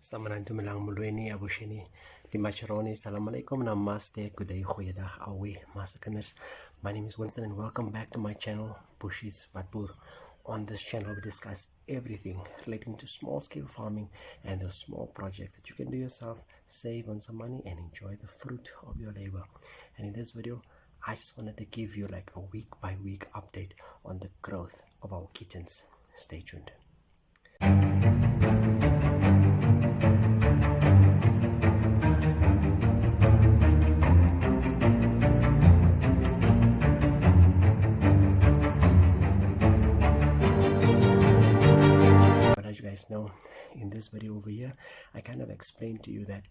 Samanantumilang mulweni abushini limacharoni salam alaikum namaste good day goeiedag alweer masterkinders. My name is Winston and welcome back to my channel Bushies Vatboer. On this channel we discuss everything relating to small scale farming and those small projects that you can do yourself, save on some money and enjoy the fruit of your labor. And in this video I just wanted to give you like a week by week update on the growth of our kittens. Stay tuned. As you guys know, in this video over here I kind of explained to you that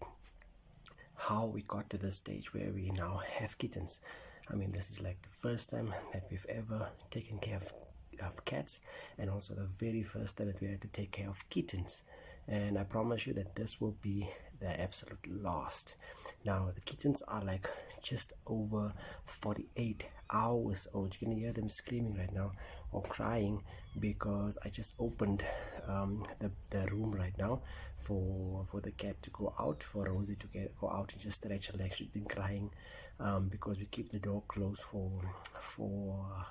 how we got to this stage where we now have kittens. I mean, this is like the first time that we've ever taken care of cats, and also the very first time that we had to take care of kittens. And I promise you that this will be the absolute last. Now the kittens are like just over 48 hours old. You can hear them screaming right now or crying because I just opened the room right now for the cat to go out, for Rosie to go out and just stretch her legs. She's been crying because we keep the door closed for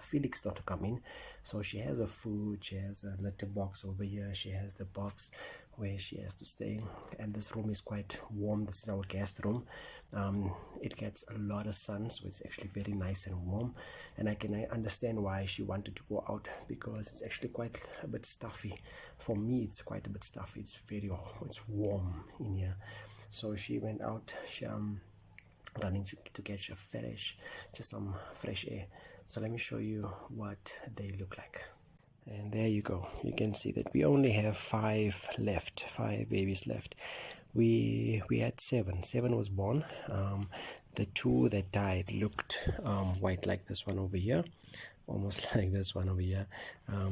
Felix not to come in. So she has her food, she has a litter box over here, she has the box where she has to stay, and this room is quite warm. This is our guest room. It gets a lot of sun, so it's actually very nice and warm, and I can understand why she wanted to go out because it's actually quite a bit stuffy. For me it's quite a bit stuffy. It's warm in here, so she went out. She running to catch just some fresh air. So let me show you what they look like. And there you go. You can see that we only have five babies left. We had seven was born. The two that died looked white, like this one over here, almost like this one over here.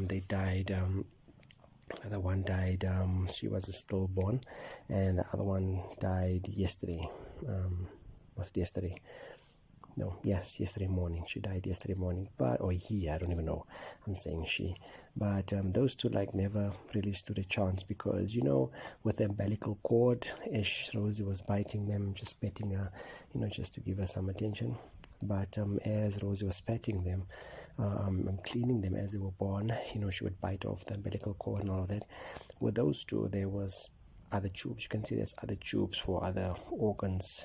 They died. The other one died, she was a stillborn, and the other one died yesterday. Was it yesterday? No, yes, yesterday morning. She died yesterday morning, or he, I don't even know. I'm saying she. But those two like never really stood a chance because, you know, with the umbilical cord, Rosie was biting them, just petting her, you know, just to give her some attention. But as Rosie was petting them, cleaning them as they were born, you know, she would bite off the umbilical cord and all of that. With those two, there was other tubes. You can see there's other tubes for other organs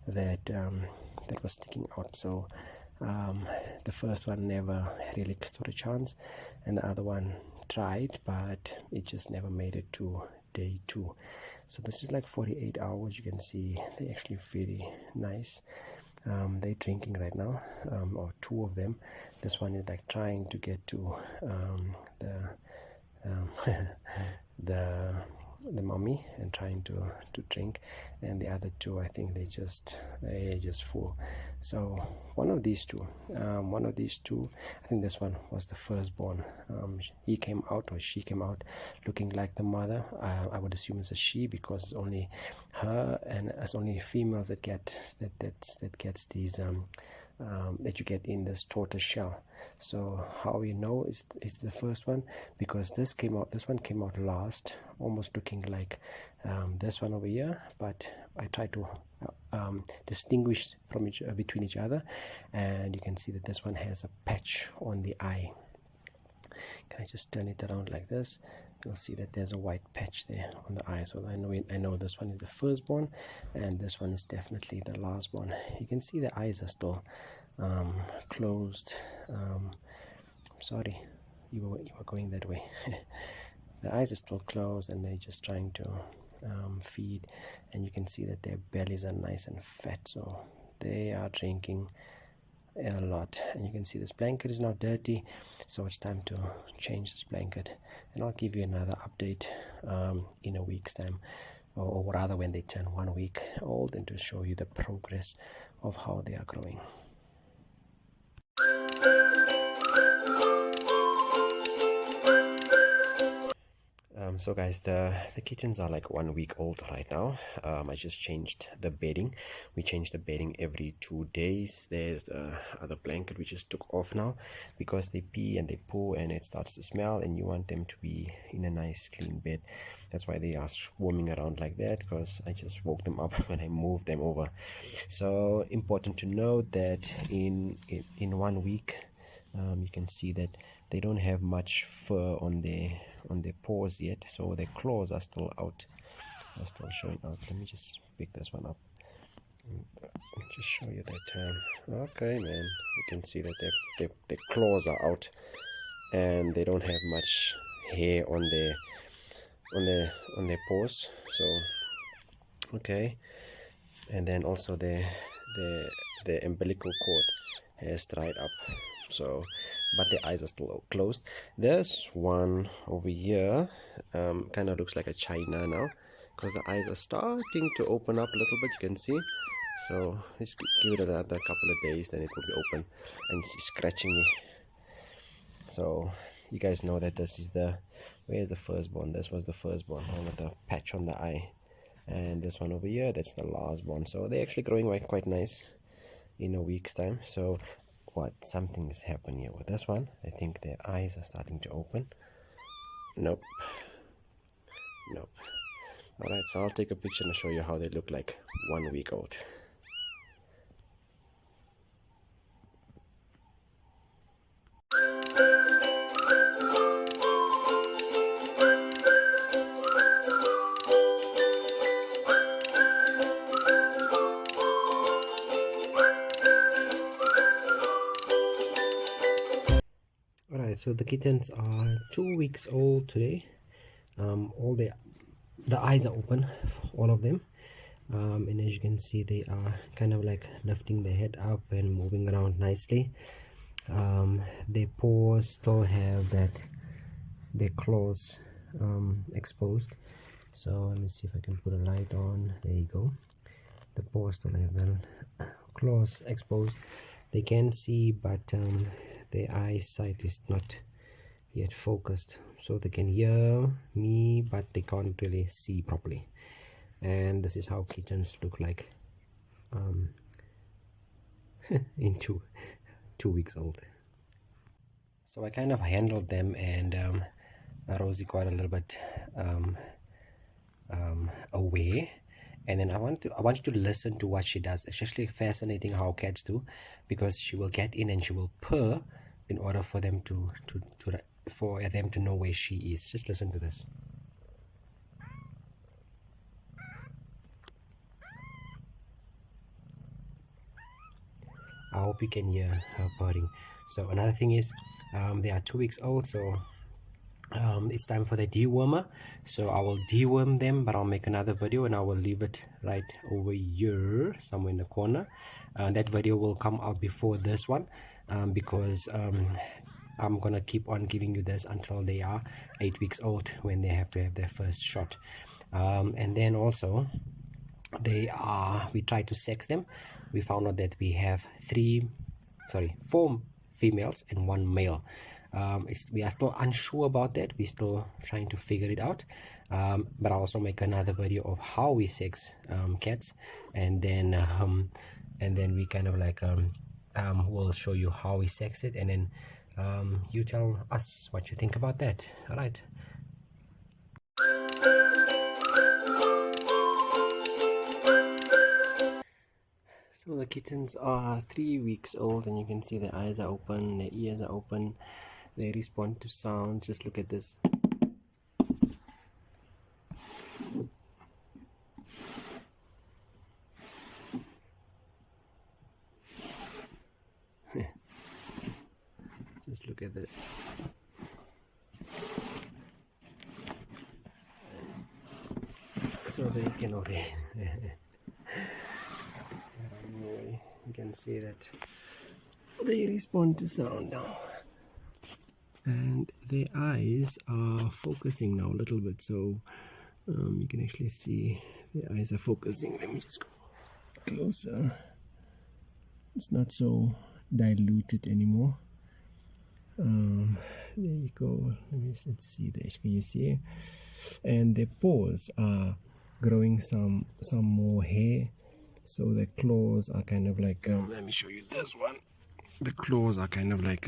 that was sticking out. So the first one never really stood a chance, and the other one tried, but it just never made it to day 2. So this is like 48 hours. You can see they're actually very nice. They're drinking right now, or 2 of them. This one is like trying to get to the mommy and trying to drink, and the other 2, I think they just full. So one of these two, I think this one was the firstborn. He came out, or she came out, looking like the mother. I would assume it's a she because it's only her, and it's only females that gets these that you get in this tortoise shell. So how we know is the first one because this one came out last, almost looking like this one over here, but I try to distinguish between each other, and you can see that this one has a patch on the eye. Can I just turn it around like this? You'll see that there's a white patch there on the eye. So I know this one is the firstborn, and this one is definitely the lastborn. You can see the eyes are still closed. Sorry, you were going that way. The eyes are still closed, and they're just trying to feed, and you can see that their bellies are nice and fat, so they are drinking a lot. And you can see this blanket is now dirty, so it's time to change this blanket, and I'll give you another update in a week's time, or rather when they turn 1 week old, and to show you the progress of how they are growing. So guys, the kittens are like 1 week old right now. I just changed the bedding. We change the bedding every 2 days. There's the other blanket we just took off now because they pee and they poo and it starts to smell, and you want them to be in a nice clean bed. That's why they are swarming around like that, because I just woke them up when I moved them over. So important to note that in 1 week, you can see that they don't have much fur on their paws yet, so their claws are still out, are still showing out. Let me just pick this one up and just show you that. Okay, man, you can see that their claws are out and they don't have much hair on their paws. So okay, and then also the umbilical cord has dried up, so but the eyes are still closed. There's one over here, kind of looks like a china now, because the eyes are starting to open up a little bit, you can see. So let's give it another couple of days, then it will be open. And she's scratching me. So you guys know that this is where's the firstborn? This was the firstborn, with the patch on the eye. And this one over here, that's the lastborn. So they're actually growing quite nice in a week's time. So something is happening here with this one. I think their eyes are starting to open. Nope. Alright, so I'll take a picture and show you how they look like 1 week old. Alright, so the kittens are 2 weeks old today. All the eyes are open, all of them, and as you can see, they are kind of like lifting their head up and moving around nicely. Their paws still have their claws exposed. So let me see if I can put a light on. There you go. The paws still have the claws exposed. They can see, but their eyesight is not yet focused, so they can hear me but they can't really see properly. And this is how kittens look like in two weeks old. So I kind of handled them, and Rosie got a little bit away, and then I want you to listen to what she does. It's actually fascinating how cats do, because she will get in and she will purr in order for them to know where she is. Just listen to this. I hope you can hear her purring. So another thing is, they are 2 weeks old, so it's time for the dewormer. So I will deworm them, but I'll make another video and I will leave it right over here somewhere in the corner. That video will come out before this one, because I'm gonna keep on giving you this until they are 8 weeks old, when they have to have their first shot. And then also we tried to sex them. We found out that we have 4 females and 1 male. We are still unsure about that. We're still trying to figure it out, but I'll also make another video of how we sex cats, and then we kind of like we'll show you how we sex it, and then you tell us what you think about that. All right. So the kittens are 3 weeks old, and you can see their eyes are open, their ears are open, they respond to sound. Just look at this. Just look at that. So they can obey. You can see that they respond to sound now, and their eyes are focusing now a little bit, so you can actually see their eyes are focusing. Let me just go closer. It's not so diluted anymore. There you go. Let's see this. Can you see? And their paws are growing some more hair, so the claws are kind of like let me show you this one. The claws are kind of like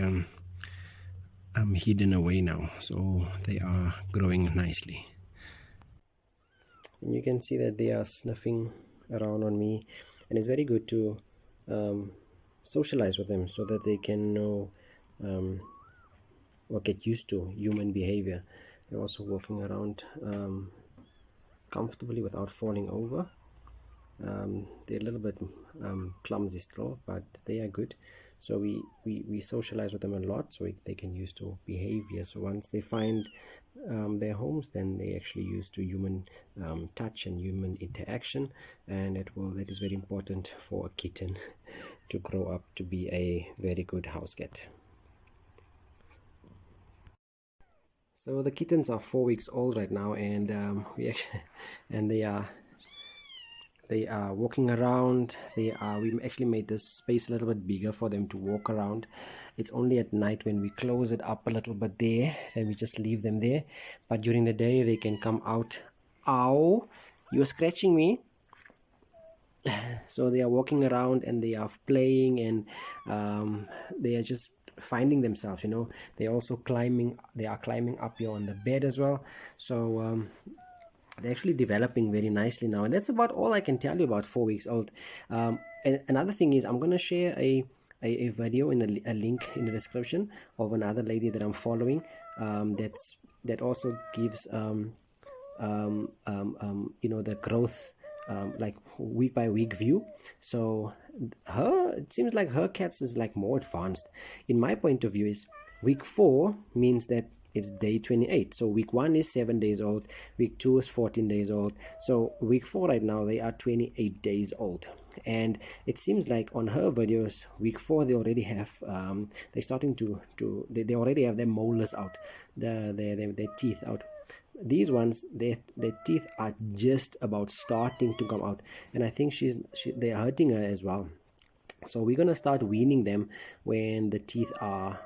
hidden away now, so they are growing nicely. And you can see that they are sniffing around on me, and it's very good to socialize with them so that they can know or get used to human behavior. They're also walking around comfortably without falling over. They're a little bit clumsy still, but they are good. So we socialize with them a lot, so they can use to behavior. So once they find their homes, then they actually use to human touch and human interaction, and that is very important for a kitten to grow up to be a very good house cat. So the kittens are 4 weeks old right now, and they are walking around. We actually made this space a little bit bigger for them to walk around. It's only at night when we close it up a little bit there, then we just leave them there. But during the day they can come out. Ow, you're scratching me. So they are walking around and they are playing, and they are just finding themselves, they're climbing up here on the bed as well. So they're actually developing very nicely now, and that's about all I can tell you about 4 weeks old. And another thing is, I'm going to share a video in a link in the description of another lady that I'm following, that also gives the growth, like week by week view. So it seems like her cats is like more advanced. In my point of view, is week 4 means that it's day 28. So week 1 is 7 days old, week 2 is 14 days old. So week 4 right now they are 28 days old. And it seems like on her videos, week 4 they already have they're starting to they already have their molars out, their teeth out. These ones, their teeth are just about starting to come out, and I think they're hurting her as well. So we're gonna start weaning them when the teeth are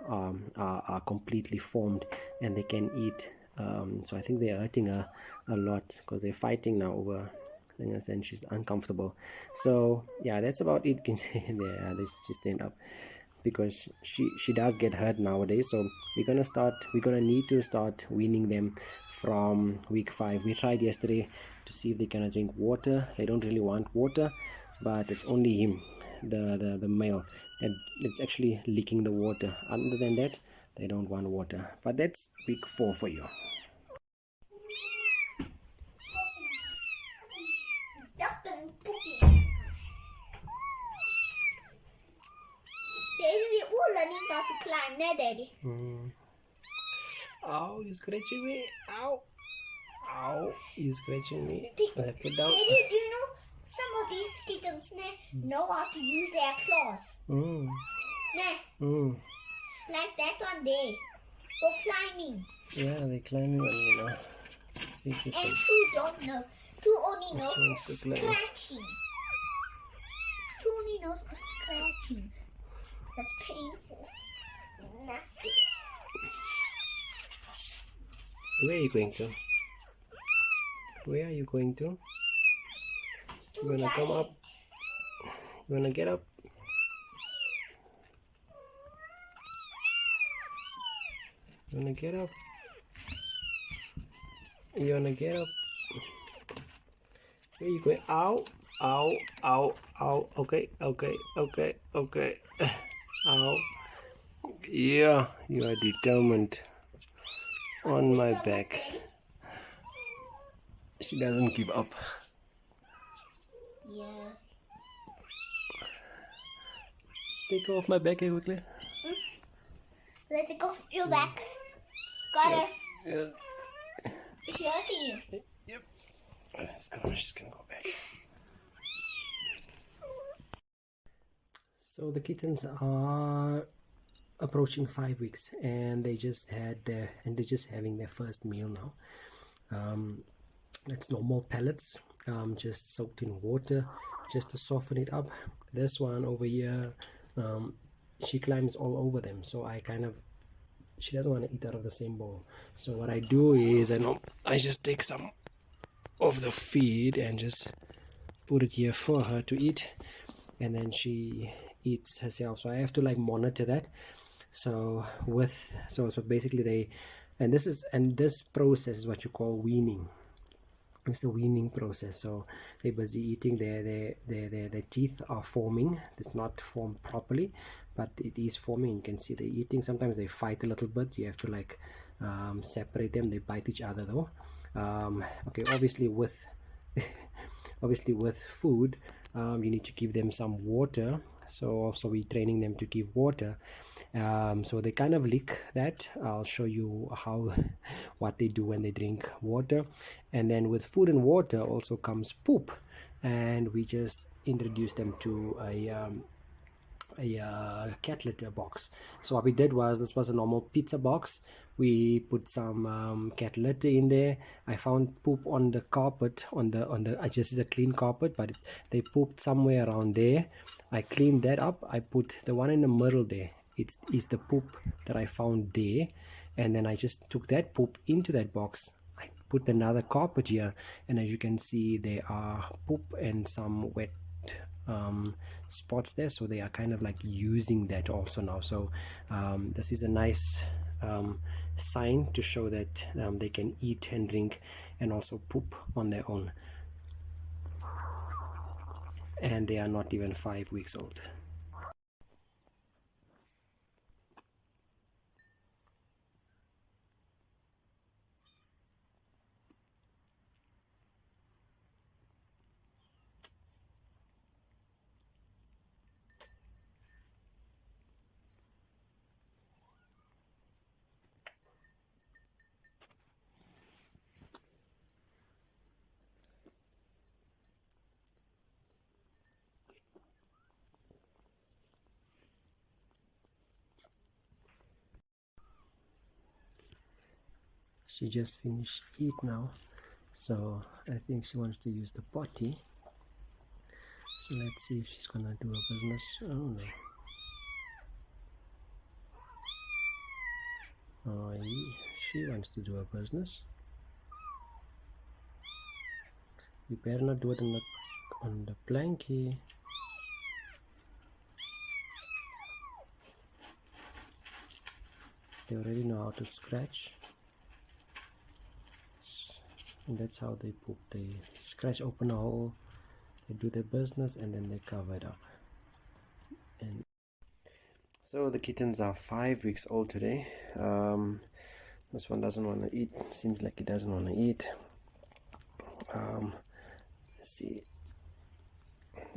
completely formed and they can eat. So I think they're hurting her a lot because they're fighting now over things, and she's uncomfortable. So yeah, that's about it. You can see there, they just stand up because she does get hurt nowadays. So we're gonna need to start weaning them from week 5. We tried yesterday to see if they can drink water. They don't really want water, but it's only him, the male, that it's actually licking the water. Other than that, they don't want water. But that's week 4 for you. Daddy, we're all learning how to climb, no, Daddy? Ow, you're scratching me. Ow. Ow, you're scratching me. Daddy, Put down. Daddy, do you know some of these kittens know how to use their claws? Like that one there. Go climbing. Yeah, they're climbing on you now. See if and 2 don't know. 2 only knows for scratching. 2 only knows for scratching. That's painful. Nothing. Where are you going to? Where are you going to? You wanna come up? You wanna get up? You wanna get up? You wanna get up? Where are you going? Ow! Ow! Ow! Ow! Okay! Okay! Okay! Okay! Ow! Yeah, you are determined. On my back. She doesn't give up. Yeah. Take off my back here quickly. Let it go off your back. Got it. Yeah. It's hurting you. Yep. Let's go. She's gonna go back. So the kittens are approaching 5 weeks, and they're just having their first meal now. That's normal pellets, just soaked in water, just to soften it up. This one over here, she climbs all over them, so I kind of she doesn't want to eat out of the same bowl. So what I do is I just take some of the feed and just put it here for her to eat, and then she eats herself. So I have to like monitor that. So basically this process is what you call weaning. It's the weaning process. So they're busy eating, their teeth are forming. It's not formed properly, but it is forming. You can see they're eating. Sometimes they fight a little bit. You have to like separate them. They bite each other though. Okay, obviously with food, you need to give them some water. So also we're training them to give water. So they kind of lick that. I'll show you what they do when they drink water. And then with food and water also comes poop, and we just introduce them to a cat litter box. So what we did was, this was a normal pizza box. We put some cat litter in there. I found poop on the carpet, on the I just is a clean carpet, but they pooped somewhere around there. I cleaned that up. I put the one in the middle there. It is the poop that I found there, and then I just took that poop into that box. I put another carpet here, and as you can see, there are poop and some wet spots there, so they are kind of like using that also now. So this is a nice sign to show that they can eat and drink and also poop on their own, and they are not even 5 weeks old. She just finished eat now, so I think she wants to use the potty. So let's see if she's gonna do a business. Oh no. Oh, she wants to do a business. You better not do it on the plankie. They already know how to scratch. And that's how they poop. They scratch open a hole, they do their business, and then they cover it up. And so the kittens are 5 weeks old today. This one doesn't want to eat. Seems like he doesn't want to eat. Let's see.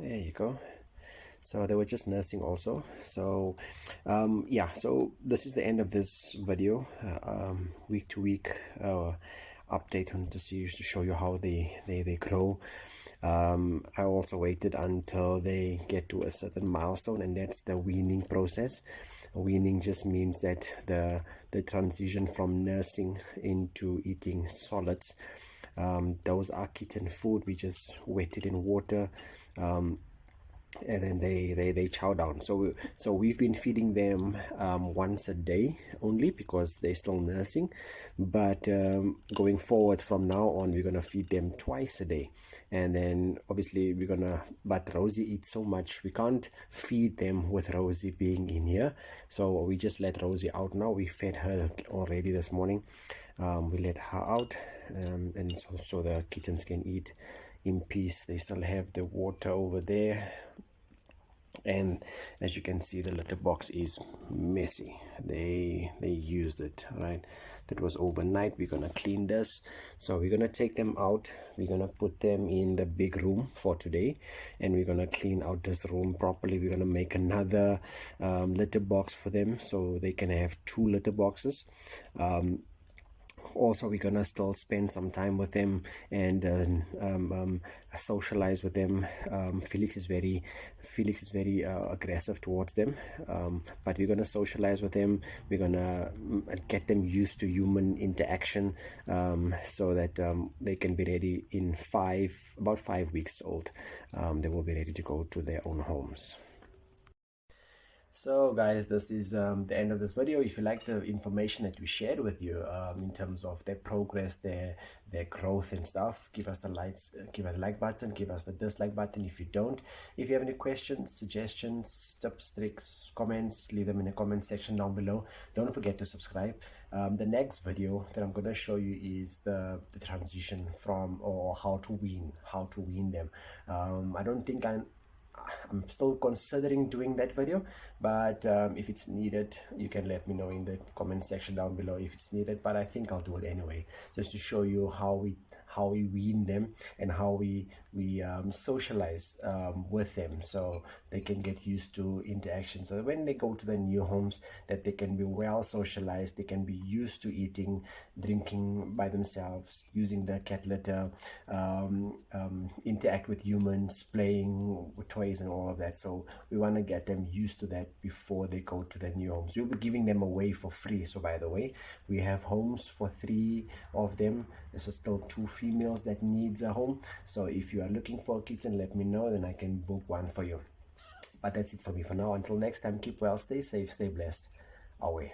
There you go. So they were just nursing also. So yeah, so this is the end of this video. Week to week update on to show you how they grow. I also waited until they get to a certain milestone, and that's the weaning process. Weaning just means that the transition from nursing into eating solids. Those are kitten food. We just wet it in water, and then they chow down. So we've been feeding them once a day only, because they're still nursing, but going forward from now on, we're gonna feed them twice a day. And then obviously but Rosie eats so much, we can't feed them with Rosie being in here, so we just let Rosie out now. We fed her already this morning. We let her out, and so the kittens can eat in peace. They still have the water over there, and as you can see, the litter box is messy. They used it, right? That was overnight. We're gonna clean this, so we're gonna take them out. We're gonna put them in the big room for today, and we're gonna clean out this room properly. We're gonna make another litter box for them, so they can have 2 litter boxes. Also, we're gonna still spend some time with them and socialize with them. Felix is very aggressive towards them, but we're gonna socialize with them. We're gonna get them used to human interaction, so that they can be ready in about 5 weeks old. They will be ready to go to their own homes. So guys, this is the end of this video. If you like the information that we shared with you in terms of their progress, their growth and stuff, give us the likes, give us a like button, give us the dislike button if you don't. If you have any questions, suggestions, tips, tricks, comments, leave them in the comment section down below. Don't forget to subscribe. The next video that I'm going to show you is the transition from, or how to wean them. I don't think I'm still considering doing that video, but if it's needed, you can let me know in the comment section down below if it's needed. But I think I'll do it anyway, just to show you how we wean them and how we socialize with them, so they can get used to interaction, so when they go to the new homes, that they can be well socialized, they can be used to eating, drinking by themselves, using the cat litter, interact with humans, playing with toys and all of that. So we want to get them used to that before they go to the new homes. We'll be giving them away for free. So by the way, we have homes for 3 of them. There's still 2 females that needs a home. So if you are looking for a kitten, let me know, then I can book one for you. But that's it for me for now. Until next time, keep well, stay safe, stay blessed. Away.